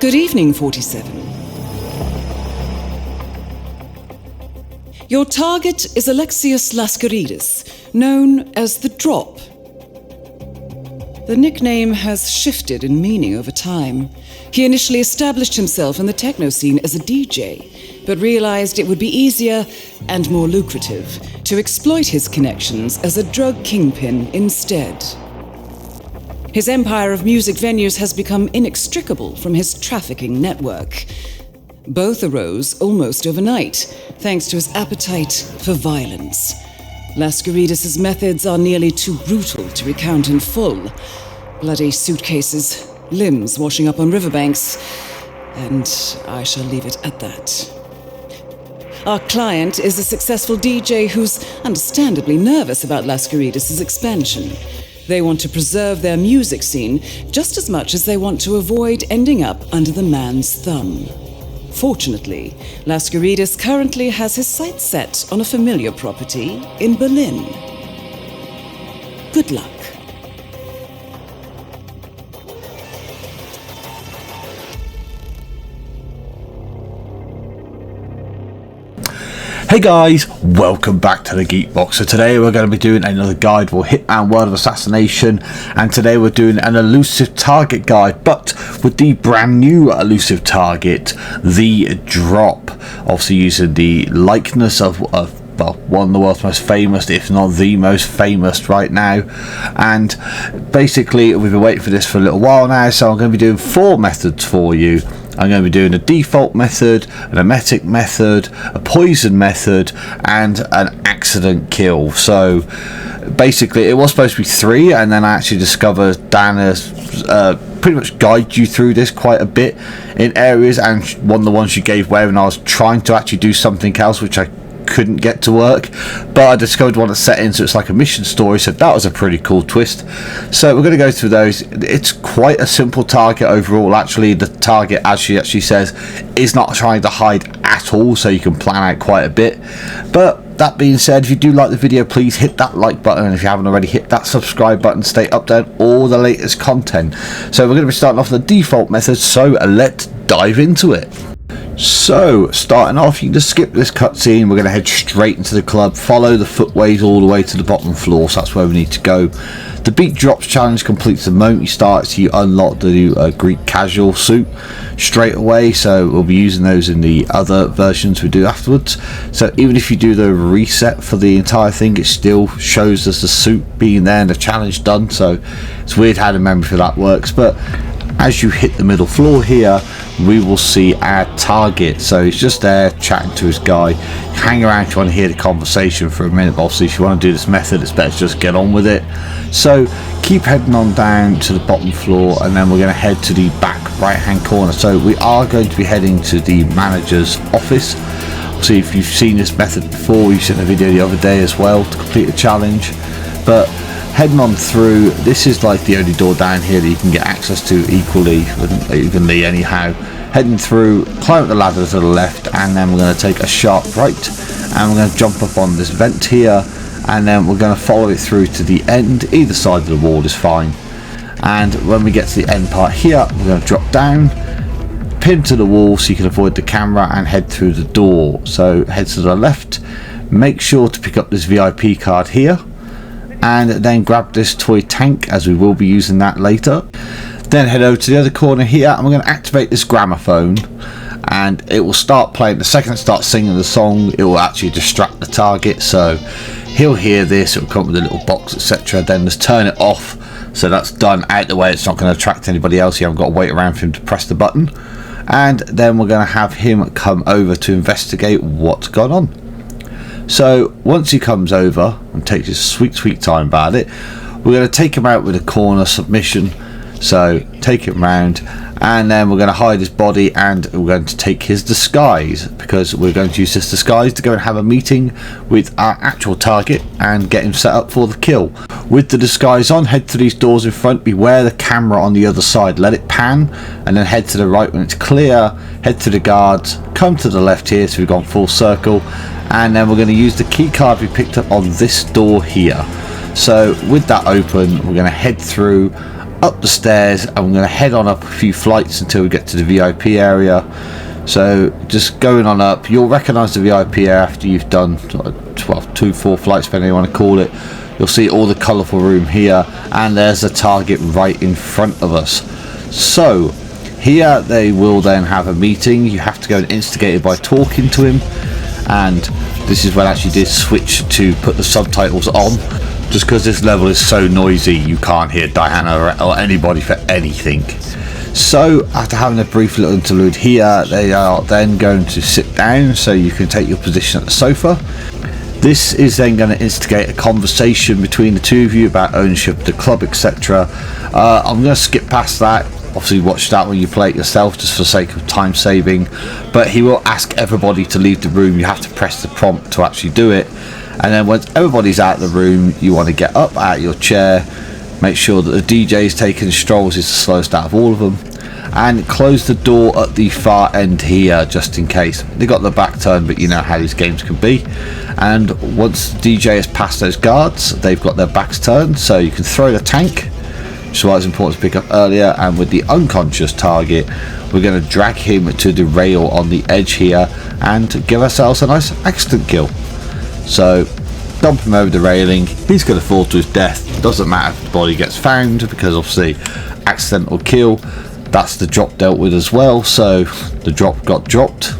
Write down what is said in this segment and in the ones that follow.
Good evening, 47. Your target is Alexios Laskaridis, known as the Drop. The nickname has shifted in meaning over time. He initially established himself in the techno scene as a DJ, but realized it would be easier and more lucrative to exploit his connections as a drug kingpin instead. His empire of music venues has become inextricable from his trafficking network. Both arose almost overnight, thanks to his appetite for violence. Laskaridis' methods are nearly too brutal to recount in full. Bloody suitcases, limbs washing up on riverbanks, and I shall leave it at that. Our client is a successful DJ who's understandably nervous about Laskaridis' expansion. They want to preserve their music scene just as much as they want to avoid ending up under the man's thumb. Fortunately, Laskaridis currently has his sights set on a familiar property in Berlin. Good luck. Hey guys, welcome back to the Geekbox. So today we're going to be doing another guide for Hitman World of Assassination, and today we're doing an elusive target guide, but with the brand new elusive target, the Drop. Obviously using the likeness of well, one of the world's most famous, if not the most famous right now. And basically we've been waiting for this for a little while now, so I'm going to be doing 4 methods for you. I'm going to be doing a default method, an emetic method, a poison method, and an accident kill. So basically it was supposed to be 3, and then I actually discovered Dana's pretty much guide you through this quite a bit in areas, and one of the ones she gave away when I was trying to actually do something else which I couldn't get to work, but I discovered one that's set in, so it's like a mission story, so that was a pretty cool twist. So we're going to go through those. It's quite a simple target overall. Actually, the target, as she actually says, is not trying to hide at all, so you can plan out quite a bit. But that being said, if you do like the video, please hit that like button, and if you haven't already, hit that subscribe button to stay updated on all the latest content. So we're going to be starting off the default method, so let's dive into it. So, starting off, you can just skip this cutscene. We're going to head straight into the club, follow the footways all the way to the bottom floor, so that's where we need to go. The Beat Drops challenge completes the moment you start, so you unlock the new Greek casual suit straight away, so we'll be using those in the other versions we do afterwards. So even if you do the reset for the entire thing, it still shows us the suit being there and the challenge done, so it's weird how the memory for that works. But as you hit the middle floor here, we will see our target. So he's just there chatting to his guy. Hang around if you want to hear the conversation for a minute, but obviously if you want to do this method, it's better to just get on with it. So keep heading on down to the bottom floor, and then we're going to head to the back right hand corner. So we are going to be heading to the manager's office. See, if you've seen this method before, you've seen a video the other day as well to complete the challenge. But heading on through, this is like the only door down here that you can get access to evenly anyhow. Heading through, climb up the ladder to the left, and then we're going to take a sharp right, and we're going to jump up on this vent here, and then we're going to follow it through to the end. Either side of the wall is fine, and when we get to the end part here, we're going to drop down, pin to the wall so you can avoid the camera, and head through the door. So head to the left, make sure to pick up this VIP card here, and then grab this toy tank, as we will be using that later. Then head over to the other corner here, and we're going to activate this gramophone, and it will start playing. The second it starts singing the song, it will actually distract the target, so he'll hear this, it will come with a little box, etc. Then just turn it off, so that's done out the way. It's not going to attract anybody else. You haven't got to wait around for him to press the button. And then we're going to have him come over to investigate what's gone on. So once he comes over and takes his sweet time about it, we're going to take him out with a corner submission. So take him round, and then we're going to hide his body, and we're going to take his disguise, because we're going to use this disguise to go and have a meeting with our actual target and get him set up for the kill. With the disguise on, head to these doors in front, beware the camera on the other side, let it pan, and then head to the right when it's clear, head to the guards, come to the left here, so we've gone full circle, and then we're going to use the key card we picked up on this door here. So with that open, we're going to head through, up the stairs, and we're going to head on up a few flights until we get to the VIP area. So just going on up, you'll recognise the VIP area after you've done 2-4 flights, depending on what you want to call it. You'll see all the colourful room here, and there's a target right in front of us. So here they will then have a meeting. You have to go and instigate it by talking to him, and this is when I actually did switch to put the subtitles on, just because this level is so noisy you can't hear Diana or anybody for anything. So after having a brief little interlude here, they are then going to sit down so you can take your position at the sofa. This is then going to instigate a conversation between the two of you about ownership of the club, etc. I'm going to skip past that. Obviously watch that when you play it yourself, just for the sake of time saving, but he will ask everybody to leave the room. You have to press the prompt to actually do it, and then once everybody's out of the room, you want to get up out of your chair, make sure that the DJ is taking strolls, is the slowest out of all of them, and close the door at the far end here just in case. They got the back turned, but you know how these games can be. And once the DJ has passed those guards, they've got their backs turned, so you can throw the tank, which is why it's important to pick up earlier. And with the unconscious target, we're going to drag him to the rail on the edge here and give ourselves a nice accident kill. So dump him over the railing, he's going to fall to his death. Doesn't matter if the body gets found, because obviously accidental kill, that's the drop dealt with as well, so the drop got dropped.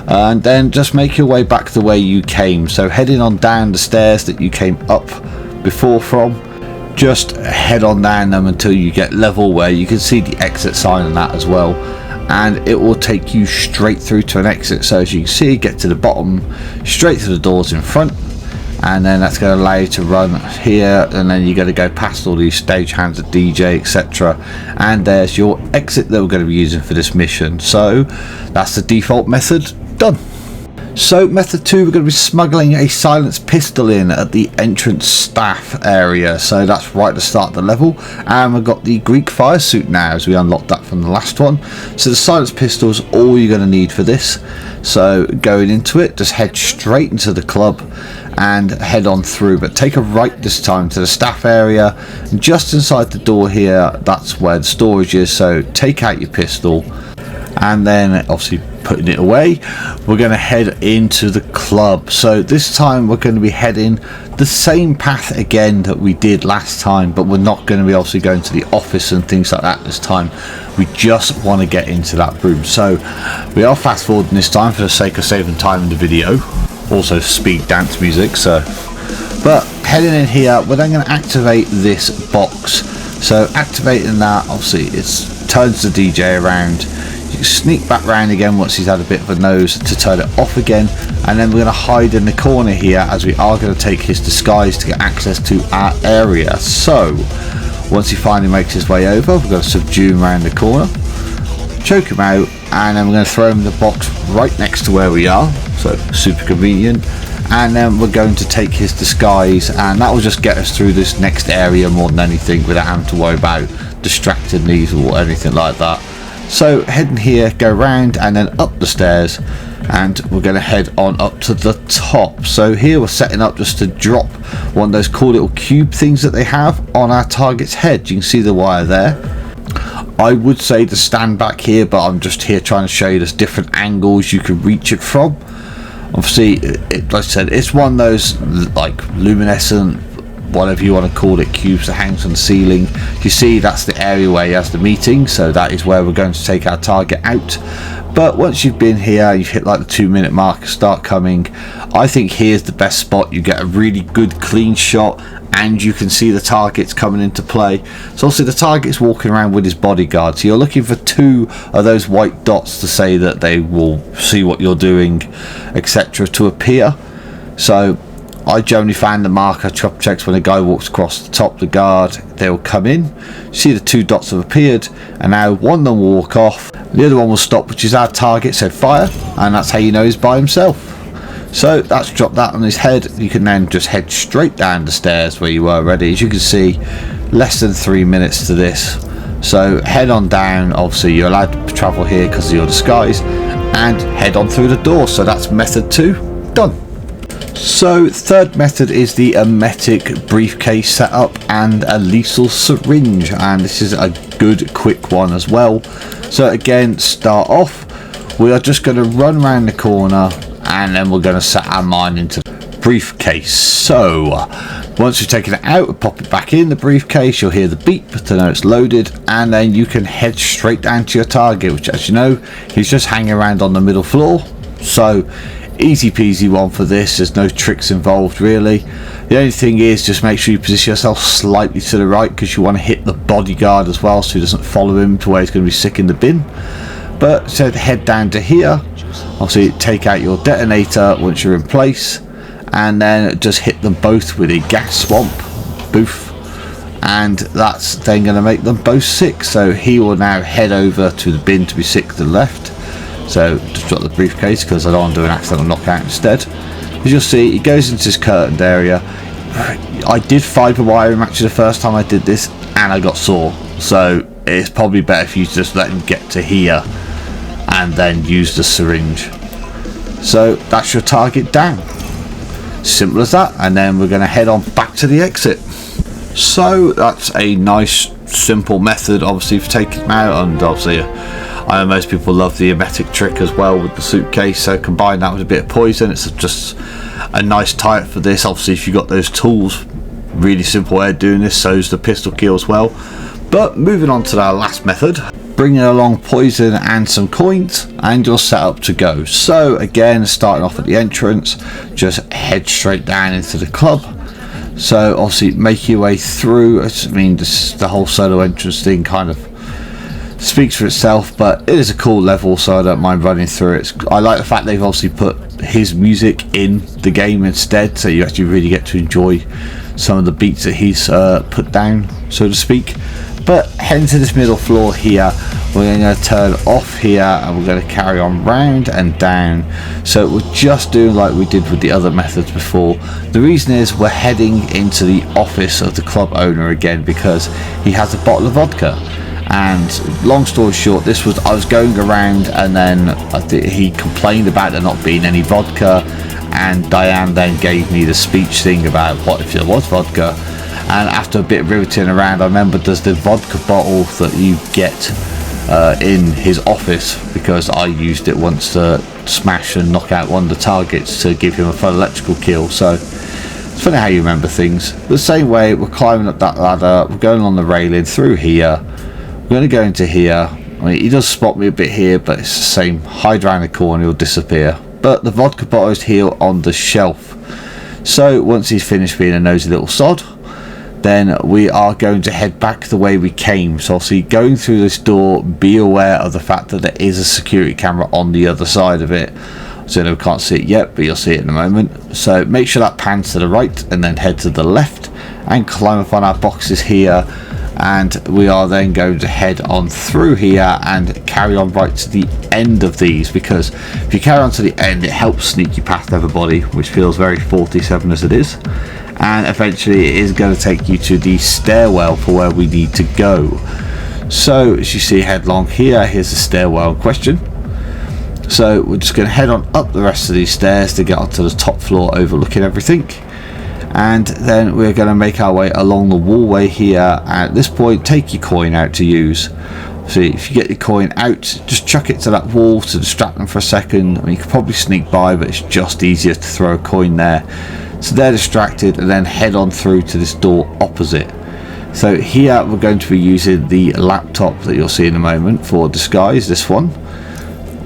And then just make your way back the way you came, so heading on down the stairs that you came up before from, just head on down them until you get level where you can see the exit sign and that as well, and it will take you straight through to an exit. So as you can see, get to the bottom, straight to the doors in front, and then that's going to allow you to run here, and then you're going to go past all these stage hands, the DJ, etc., and there's your exit that we're going to be using for this mission. So that's the default method done. So method 2, we're going to be smuggling a silenced pistol in at the entrance staff area, so that's right at the start of the level, and we've got the Greek fire suit now as we unlocked that from the last one. So the silenced pistol is all you're going to need for this. So going into it, just head straight into the club and head on through, but take a right this time to the staff area, and just inside the door here, that's where the storage is. So take out your pistol, and then obviously putting it away, we're going to head into the club. So this time we're going to be heading the same path again that we did last time, but we're not going to be obviously going to the office and things like that this time. We just want to get into that room, so we are fast forwarding this time for the sake of saving time in the video, also speed dance music. So but heading in here, we're then going to activate this box. So activating that, obviously it turns the DJ around. You can sneak back round again once he's had a bit of a nose to turn it off again, and then we're going to hide in the corner here as we are going to take his disguise to get access to our area. So once he finally makes his way over, we're going to subdue him around the corner, choke him out, and then we're going to throw him in the box right next to where we are, so super convenient. And then we're going to take his disguise, and that will just get us through this next area more than anything, without having to worry about distracting these or anything like that. So heading here, go round and then up the stairs, and we're going to head on up to the top. So here we're setting up just to drop one of those cool little cube things that they have on our target's head. You can see the wire there. I would say to stand back here, but I'm just here trying to show you there's different angles you can reach it from. Obviously, like I said, it's one of those like luminescent, whatever you want to call it, cubes that hangs on the ceiling. You see that's the area where he has the meeting, so that is where we're going to take our target out. But once you've been here, you've hit like the 2-minute mark, start coming. I think here's the best spot. You get a really good clean shot, and you can see the targets coming into play. So also the target's walking around with his bodyguard, so you're looking for 2 of those white dots to say that they will see what you're doing, etc., to appear. So I generally find the marker checks when a guy walks across the top of the guard, they'll come in, see the 2 dots have appeared, and now one of them will walk off, the other one will stop, which is our target, so fire, and that's how you know he's by himself. So that's dropped that on his head. You can then just head straight down the stairs where you were already. As you can see, less than 3 minutes to this. So head on down, obviously you're allowed to travel here because of your disguise, and head on through the door. So that's method 2 done. So third method is the Emetic briefcase setup and a lethal syringe, and this is a good quick one as well. So again, start off, we are just going to run around the corner and then we're going to set our mine into the briefcase. So once you've taken it out, pop it back in the briefcase, you'll hear the beep to know it's loaded, and then you can head straight down to your target, which, as you know, he's just hanging around on the middle floor. So easy peasy one for this, there's no tricks involved really. The only thing is just make sure you position yourself slightly to the right, because you want to hit the bodyguard as well so he doesn't follow him to where he's going to be sick in the bin. But so head down to here, obviously take out your detonator once you're in place, and then just hit them both with a gas swamp, boof, and that's then going to make them both sick. So he will now head over to the bin to be sick to the left. So just drop the briefcase because I don't want to do an accidental knockout instead. As you'll see, he goes into this curtained area. I did fiber wire him actually the first time I did this, and I got sore. So it's probably better if you just let him get to here and then use the syringe. So that's your target down. Simple as that. And then we're going to head on back to the exit. So that's a nice simple method obviously for taking him out, and obviously I know most people love the Emetic trick as well with the suitcase, so combine that with a bit of poison, it's just a nice tie-up for this. Obviously if you've got those tools, really simple way of doing this, so is the pistol kill as well. But moving on to our last method, bringing along poison and some coins, and you're set up to go. So again, starting off at the entrance, just head straight down into the club. So obviously make your way through. I mean, the whole solo entrance thing kind of speaks for itself, but it is a cool level, so I don't mind running through it. I like the fact they've obviously put his music in the game instead, so you actually really get to enjoy some of the beats that he's put down, so to speak. But heading to this middle floor here, we're going to turn off here and we're going to carry on round and down. So we're just doing like we did with the other methods before. The reason is we're heading into the office of the club owner again, because he has a bottle of vodka. And long story short, I was going around, and then he complained about there not being any vodka, and Diane then gave me the speech thing about what if there was vodka. And after a bit of riveting around, I remembered there's the vodka bottle that you get in his office, because I used it once to smash and knock out one of the targets to give him a full electrical kill. So it's funny how you remember things. The same way, we're climbing up that ladder, we're going on the railing through here. We're going to go into here. I mean, he does spot me a bit here, but it's the same. Hide around the corner, he'll disappear. But the vodka bottle is here on the shelf. So once he's finished being a nosy little sod, then we are going to head back the way we came. So obviously going through this door, be aware of the fact that there is a security camera on the other side of it. So we can't see it yet, but you'll see it in a moment. So make sure that pans to the right and then head to the left and climb up on our boxes here. And we are then going to head on through here and carry on right to the end of these, because if you carry on to the end, it helps sneak you past everybody, which feels very 47 as it is. And eventually it is going to take you to the stairwell for where we need to go. So as you see headlong here, here's the stairwell in question. So we're just going to head on up the rest of these stairs to get onto the top floor overlooking everything. And then we're going to make our way along the wallway here. At this point, take your coin out to use. So if you get your coin out, just chuck it to that wall to distract them for a second. I mean, you could probably sneak by, but it's just easier to throw a coin there. So they're distracted, and then head on through to this door opposite. So here we're going to be using the laptop that you'll see in a moment for disguise, this one.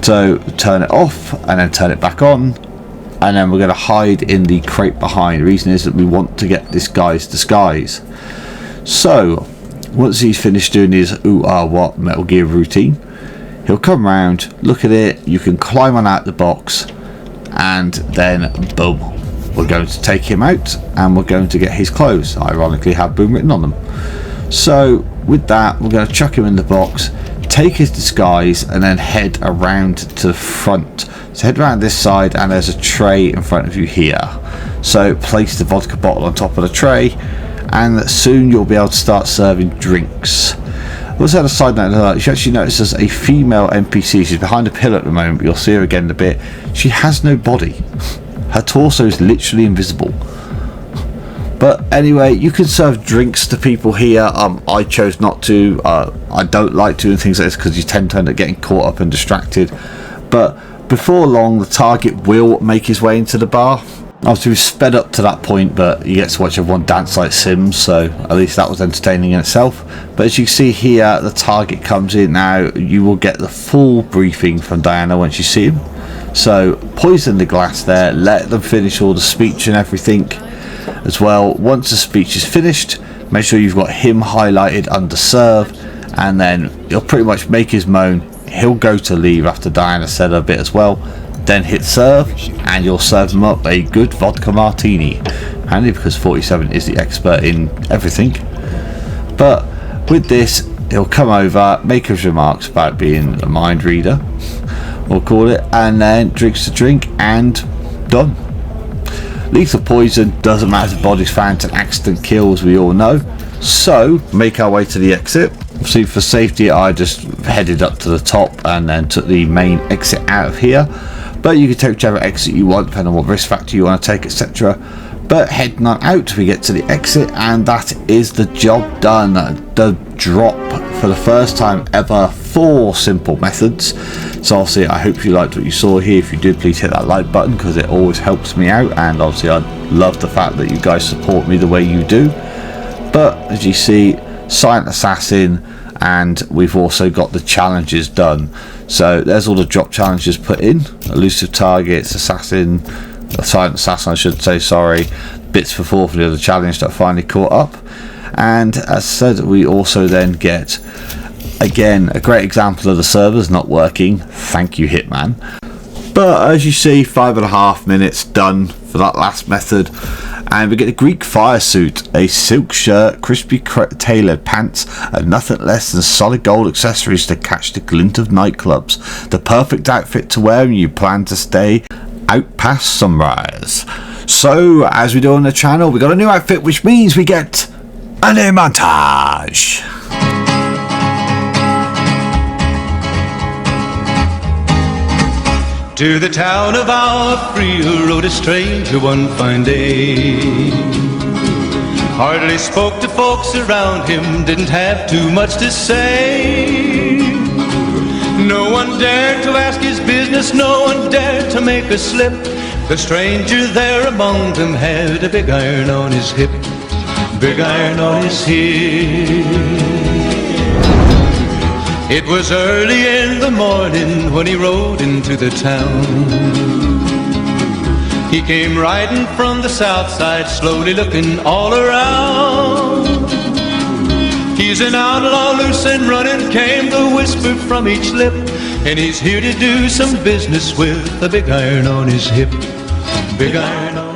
So turn it off and then turn it back on. And then we're going to hide in the crate behind. The reason is that we want to get this guy's disguise. So once he's finished doing his ooh ah what Metal Gear routine, he'll come around, look at it, you can climb on out the box, and then boom, we're going to take him out and we're going to get his clothes. I ironically have boom written on them. So with that, we're going to chuck him in the box, take his disguise, and then head around to the front. So head around this side, and there's a tray in front of you here. So place the vodka bottle on top of the tray, and soon you'll be able to start serving drinks. Also, on a side note, you actually notice there's a female NPC. She's behind a pillar at the moment, but you'll see her again in a bit. She has no body. Her Her torso is literally invisible. But anyway, you can serve drinks to people here. I chose not to. I don't like doing things like this because you tend to end up getting caught up and distracted. But before long, the target will make his way into the bar. Obviously, we've sped up to that point, but you get to watch everyone dance like Sims, so at least that was entertaining in itself. But as you can see here, the target comes in now. You will get the full briefing from Diana once you see him. So poison the glass there, let them finish all the speech and everything as well. Once the speech is finished, make sure you've got him highlighted under serve, and then he'll pretty much make his moan. He'll go to leave after Diana said a bit as well, then hit serve, and you'll serve him up a good vodka martini. Handy because 47 is the expert in everything. But with this, he'll come over, make his remarks about being a mind reader, we'll call it, and then drinks the drink and done. Lethal poison doesn't matter if the body's found, it's an accident kill, as we all know. So make our way to the exit. See, for safety I just headed up to the top and then took the main exit out of here, but you can take whichever exit you want depending on what risk factor you want to take, etc. But heading on out, we get to the exit, and that is the job done. The drop for the first time ever, 4 simple methods. So obviously I hope you liked what you saw here. If you did, please hit that like button because it always helps me out, and obviously I love the fact that you guys support me the way you do. But as you see, silent assassin, and we've also got the challenges done. So there's all the drop challenges put in: elusive targets, assassin, silent assassin I should say, sorry, bits for 4 for the other challenge that I finally caught up. And as said, we also then get, again, a great example of the servers not working. Thank you, Hitman. But as you see, 5.5 minutes done for that last method. And we get a Greek fire suit, a silk shirt, crispy tailored pants, and nothing less than solid gold accessories to catch the glint of nightclubs. The perfect outfit to wear when you plan to stay out past sunrise. So, as we do on the channel, we got a new outfit, which means we get a new montage. To the town of our free rode a stranger one fine day. Hardly spoke to folks around him, didn't have too much to say. No one dared to ask his business, no one dared to make a slip. The stranger there among them had a big iron on his hip, big iron on his hip. It was early in the morning when he rode into the town. He came riding from the south side, slowly looking all around. He's an outlaw, loose and running, came the whisper from each lip, and he's here to do some business with a big iron on his hip, big iron on